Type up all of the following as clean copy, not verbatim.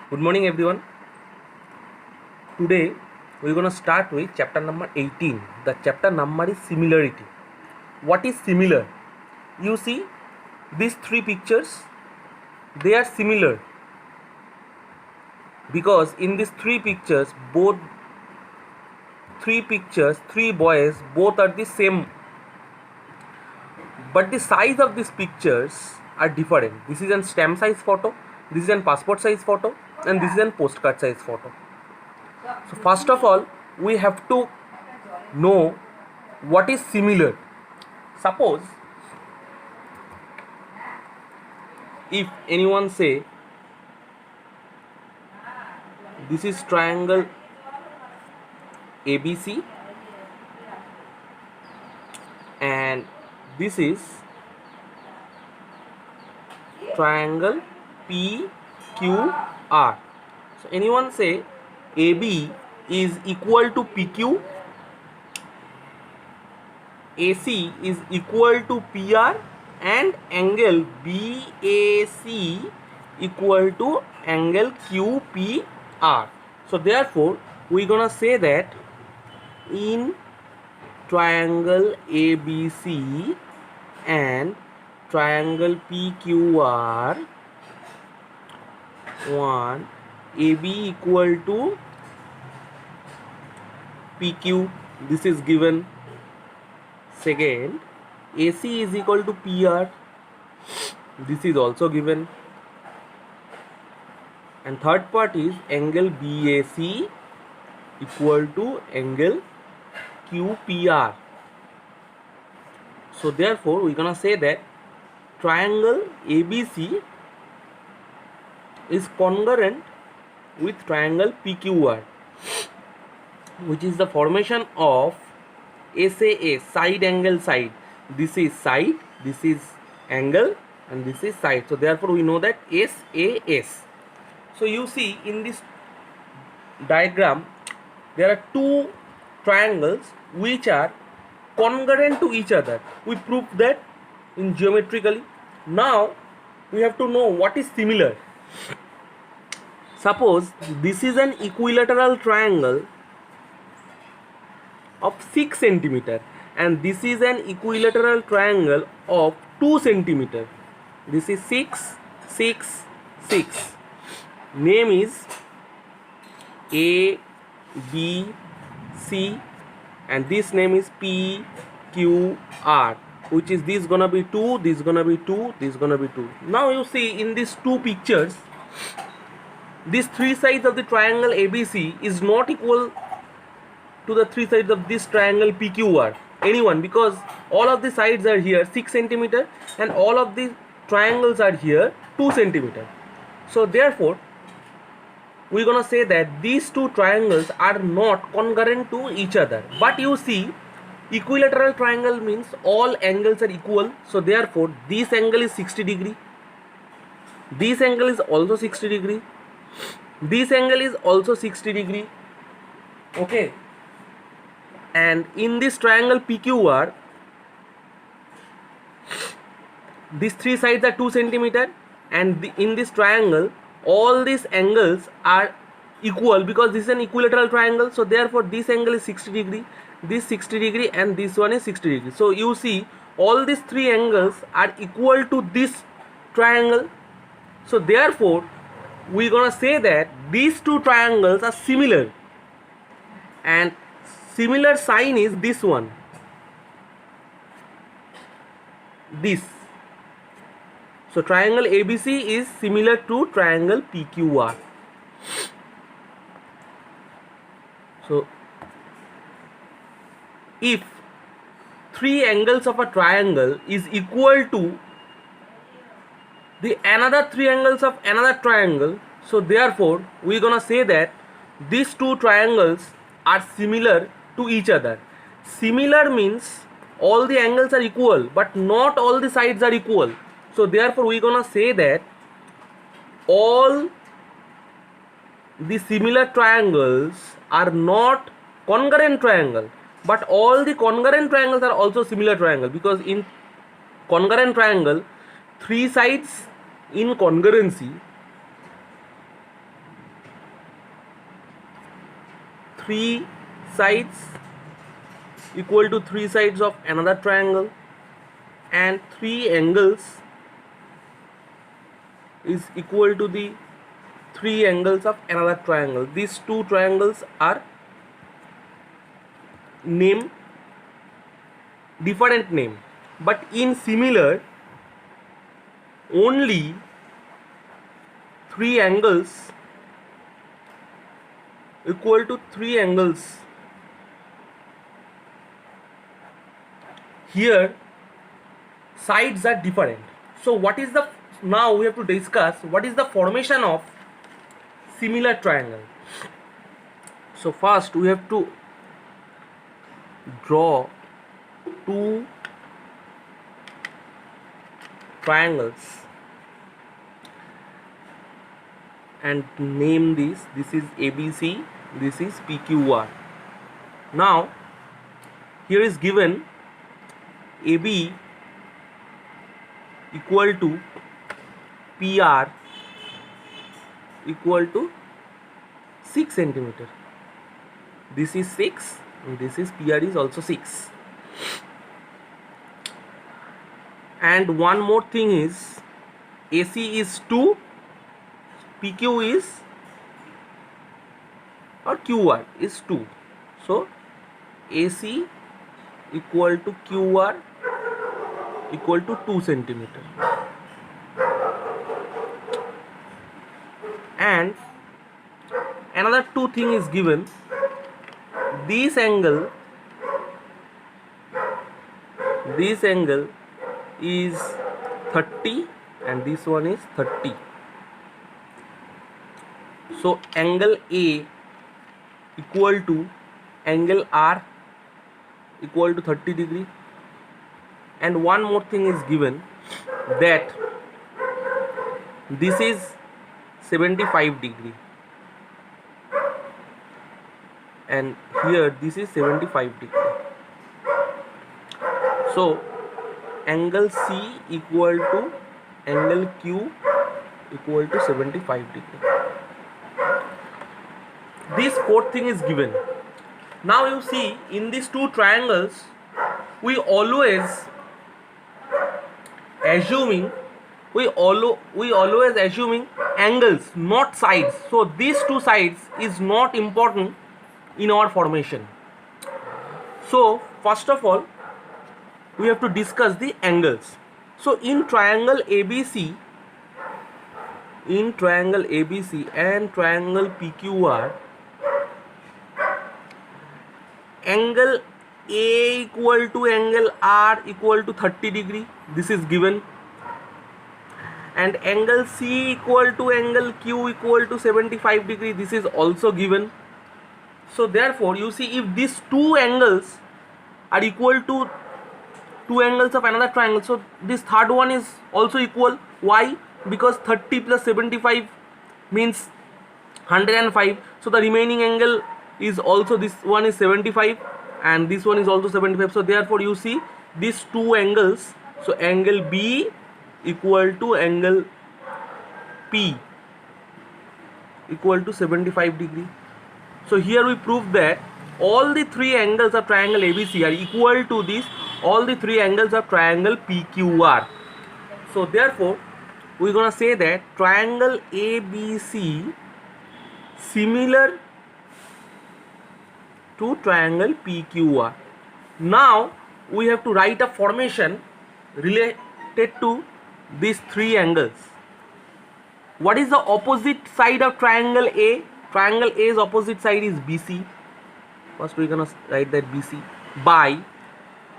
Good morning, everyone. Today we're going to start with chapter number 18. The chapter number is similarity. What is similar? You see, these three pictures, they are similar because in these three pictures, three boys, both are the same, but the size of these pictures are different. This is a stamp size photo, this is a passport size photo, and this is a postcard size photo. So first of all, we have to know what is similar. Suppose if anyone say this is triangle ABC and this is triangle PQR. So anyone say AB is equal to PQ, AC is equal to PR, and angle BAC equal to angle QPR. So therefore we're gonna say that in triangle ABC and triangle PQR, one AB equal to PQ, this is given. Second, AC is equal to PR, this is also given. And third part is angle BAC equal to angle QPR. So therefore we're gonna say that triangle ABC is congruent with triangle PQR, which is the formation of SAA, side angle side. This is side, this is angle, and this is side. So therefore we know that SAS. So you see in this diagram there are two triangles which are congruent to each other. We proved that in geometrically. Now we have to know what is similar. Suppose this is an equilateral triangle of 6 centimeter and this is an equilateral triangle of 2 centimeter. This is 6, 6, 6. Name is A, B, C, and this name is P, Q, R, which is this gonna be 2, this gonna be 2, this gonna be 2. Now you see in these two pictures, these three sides of the triangle ABC is not equal to the three sides of this triangle PQR. Anyone, because all of the sides are here 6 centimeter and all of the triangles are here 2 centimeter. So therefore we're gonna say that these two triangles are not congruent to each other. But you see, equilateral triangle means all angles are equal. So therefore this angle is 60 degree, this angle is also 60 degree, this angle is also 60 degree. Okay, and in this triangle PQR, these three sides are 2 centimeter, and in this triangle all these angles are equal because this is an equilateral triangle. So therefore this angle is 60 degree, this 60 degree, and this one is 60 degree. So you see all these three angles are equal to this triangle. So therefore we're gonna say that these two triangles are similar, and similar sign is this one, this. So triangle ABC is similar to triangle PQR. So if three angles of a triangle is equal to the another three angles of another triangle, so therefore we're gonna say that these two triangles are similar to each other. Similar means all the angles are equal but not all the sides are equal. So therefore we're gonna say that all the similar triangles are not congruent triangle, but all the congruent triangles are also similar triangle, because in congruent triangle three sides in congruency 3 sides equal to 3 sides of another triangle, and 3 angles is equal to the 3 angles of another triangle. These two triangles are name different name, but in similar only 3 angles equal to 3 angles. Here sides are different. So what is the, now we have to discuss what is the formation of similar triangle. So first we have to draw two triangles and name this. This is ABC, this is PQR. Now here is given AB equal to PR equal to 6 centimeter. This is 6 and this is PR is also 6. And one more thing is AC is 2, PQ is or QR is 2. So AC equal to QR equal to 2 centimeter. And another two thing is given. This angle is 30 and this one is 30. So angle A equal to angle R equal to 30 degree. And one more thing is given, that this is 75 degree and here this is 75 degree. So angle C equal to angle Q equal to 75 degree. This fourth thing is given. Now you see, in these two triangles we always assuming angles, not sides. So these two sides is not important in our formation. So first of all we have to discuss the angles. So in triangle ABC and triangle PQR, angle A equal to angle R equal to 30 degree. This is given. And angle C equal to angle Q equal to 75 degree. This is also given. So therefore you see, if these two angles are equal to two angles of another triangle, so this third one is also equal. Why? Because 30 plus 75 means 105. So the remaining angle is also, this one is 75 and this one is also 75. So therefore you see these two angles, so angle B equal to angle P equal to 75 degree. So here we prove that all the three angles of triangle ABC are equal to this, all the three angles of triangle PQR. So therefore we're gonna say that triangle ABC similar to triangle PQR. Now we have to write a formation related to these three angles. What is the opposite side of triangle A? Triangle A's opposite side is BC. First we're gonna write that BC by,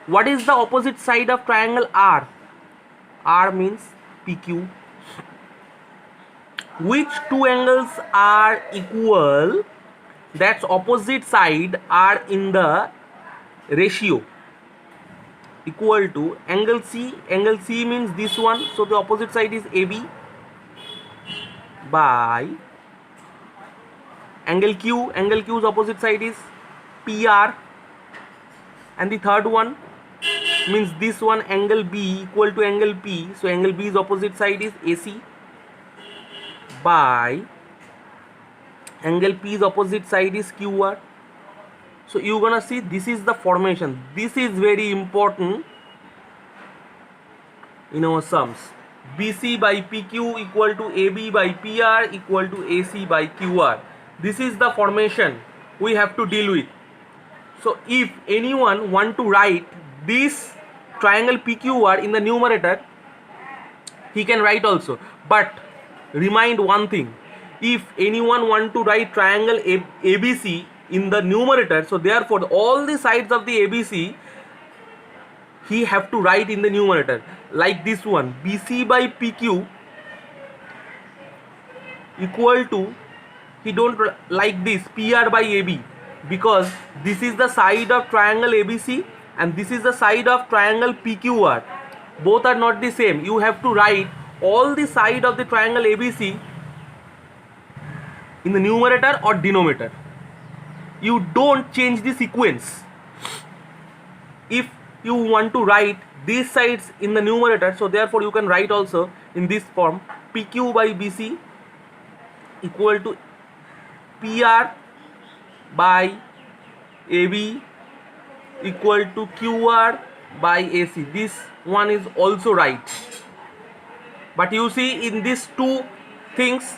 what is the opposite side of triangle R? R means PQ. Which two angles are equal, that's opposite side are in the ratio, equal to angle C. Angle C means this one, so the opposite side is AB, by angle Q. Angle Q's opposite side is PR, and the third one means this one, angle B equal to angle P, so angle B's opposite side is AC, by angle P's opposite side is QR. So you're gonna see this is the formation. This is very important in our sums. BC by PQ equal to AB by PR equal to AC by QR. This is the formation we have to deal with. So if anyone want to write this triangle PQR in the numerator, he can write also. But remind one thing, if anyone want to write triangle ABC in the numerator, so therefore all the sides of the ABC he have to write in the numerator, like this one, BC by PQ equal to, he don't like this, PR by AB, because this is the side of triangle ABC and this is the side of triangle PQR. Both are not the same. You have to write all the side of the triangle ABC in the numerator or denominator. You don't change the sequence. If you want to write these sides in the numerator, so therefore you can write also in this form, PQ by BC equal to PR by AB equal to QR by AC. This one is also right. But you see in these two things,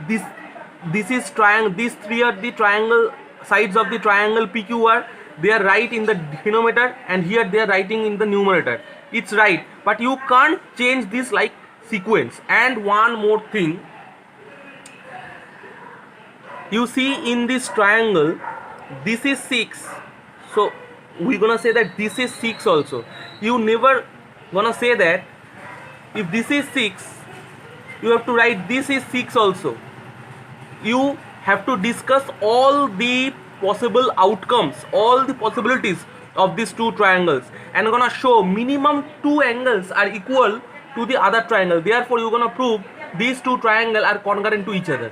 this is triangle, these three are the triangle sides of the triangle PQR. They are right in the denominator, and here they are writing in the numerator. It's right, but you can't change this like sequence. And one more thing, you see in this triangle, this is 6, so we're gonna say that this is 6 also. You never gonna say that if this is 6, you have to write this is 6 also. You have to discuss all the possible outcomes, all the possibilities of these two triangles, and I'm gonna show minimum 2 angles are equal to the other triangle. Therefore you're gonna prove these two triangles are congruent to each other.